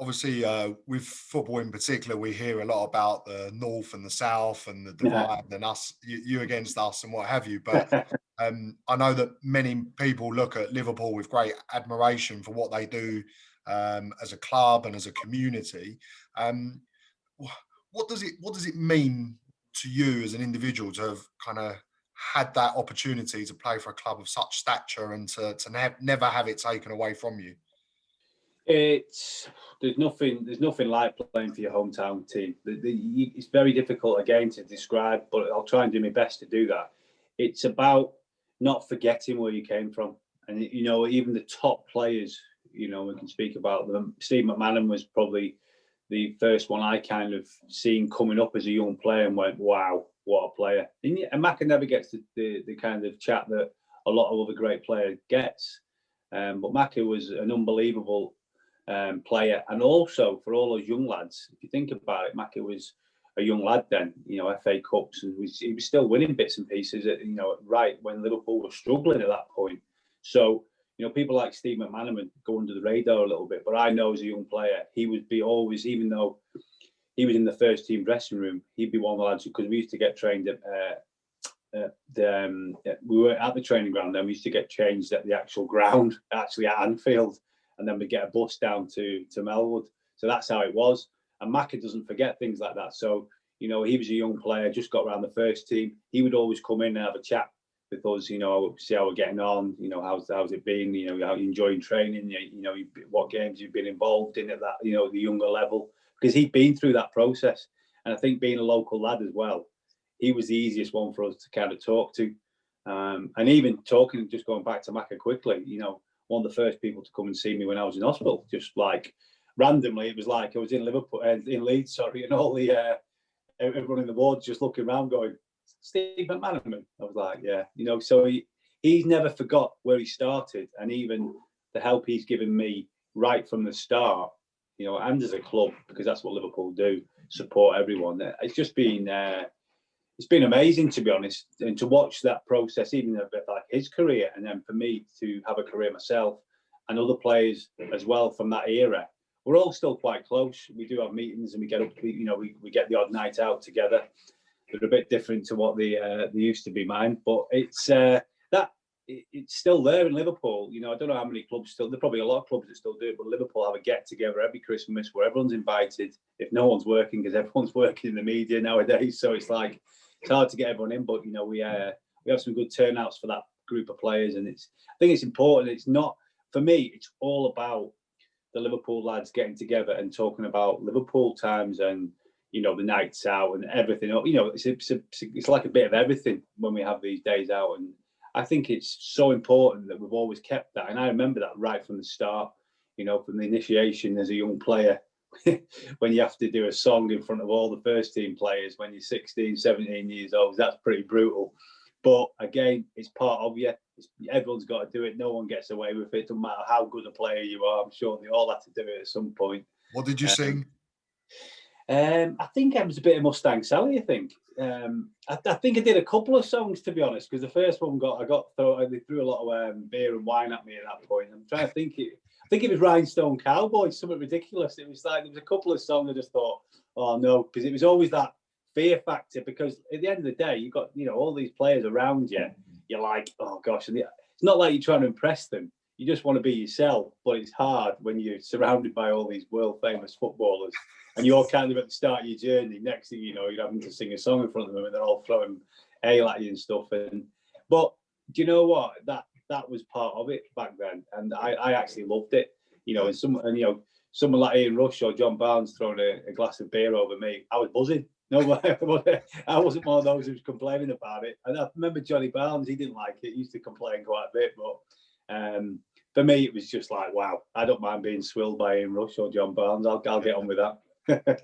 obviously, with football in particular, we hear a lot about the North and the South and the Yeah. divide and us, you against us and what have you. But I know that many people look at Liverpool with great admiration for what they do as a club and as a community. Um, what does it mean to you as an individual to have kind of had that opportunity to play for a club of such stature and to never have it taken away from you? There's nothing like playing for your hometown team. It's very difficult again to describe, but I'll try and do my best to do that. It's about not forgetting where you came from, and even the top players. We can speak about them. Steve McManaman was probably the first one I kind of seen coming up as a young player and went, "Wow, what a player!" And Macca never gets the kind of chat that a lot of other great players gets. But Macca was an unbelievable player, and also for all those young lads. If you think about it, Macca was a young lad then. FA Cups, and he was still winning bits and pieces. Right when Liverpool was struggling at that point. So people like Steve McManaman go under the radar a little bit. But I know as a young player, he would be always, even though he was in the first team dressing room, he'd be one of the lads because we used to get trained at. We were at the training ground, then we used to get changed at the actual ground, actually at Anfield, and then we get a bus down to Melwood. So that's how it was. And Macca doesn't forget things like that. So he was a young player, just got around the first team. He would always come in and have a chat with us. See how we're getting on. How's it been? How you enjoying training? What games you've been involved in at that the younger level, because he'd been through that process. And I think being a local lad as well, he was the easiest one for us to kind of talk to. And even talking, just going back to Macca quickly, one of the first people to come and see me when I was in hospital, just like randomly, it was like I was in Liverpool, in Leeds, and all the everyone in the wards just looking around, going, "Steve McManaman." I was like, "Yeah," So he's never forgot where he started, and even the help he's given me right from the start, and as a club, because that's what Liverpool do, support everyone. It's just been. It's been amazing, to be honest, and to watch that process, even a bit like his career, and then for me to have a career myself and other players as well from that era. We're all still quite close. We do have meetings and we get up, we get the odd night out together. They're a bit different to what they used to be, mine, but it's still there in Liverpool. I don't know how many clubs still. There's probably a lot of clubs that still do it, but Liverpool have a get together every Christmas where everyone's invited. If no one's working, because everyone's working in the media nowadays, so it's like. It's hard to get everyone in, but we have some good turnouts for that group of players, and I think it's important. It's not, for me, it's all about the Liverpool lads getting together and talking about Liverpool times and the nights out and everything. It's like a bit of everything when we have these days out, and I think it's so important that we've always kept that. And I remember that right from the start. From the initiation as a young player. When you have to do a song in front of all the first team players when you're 16, 17 years old, that's pretty brutal. But again, it's part of you. Everyone's got to do it. No one gets away with it. Doesn't matter how good a player you are. I'm sure they all have to do it at some point. What did you sing? I think I was a bit of Mustang Sally. I think I think I did a couple of songs, to be honest, because the first one they threw a lot of beer and wine at me at that point. I'm trying to think it. I think it was Rhinestone Cowboy, something ridiculous. It was like there was a couple of songs I just thought, oh no, because it was always that fear factor. Because at the end of the day, you've got all these players around you. You're like, oh gosh, and it's not like you're trying to impress them. You just want to be yourself, but it's hard when you're surrounded by all these world famous footballers, and you're kind of at the start of your journey. Next thing you know, you're having to sing a song in front of them, and they're all throwing ale at you and stuff. But do you know what? That was part of it back then, and I actually loved it. And someone like Ian Rush or John Barnes throwing a glass of beer over me, I was buzzing. No, I wasn't one of those who was complaining about it. And I remember Johnny Barnes, he didn't like it. He used to complain quite a bit, but for me, it was just like, wow, I don't mind being swilled by Ian Rush or John Barnes. I'll get on with that.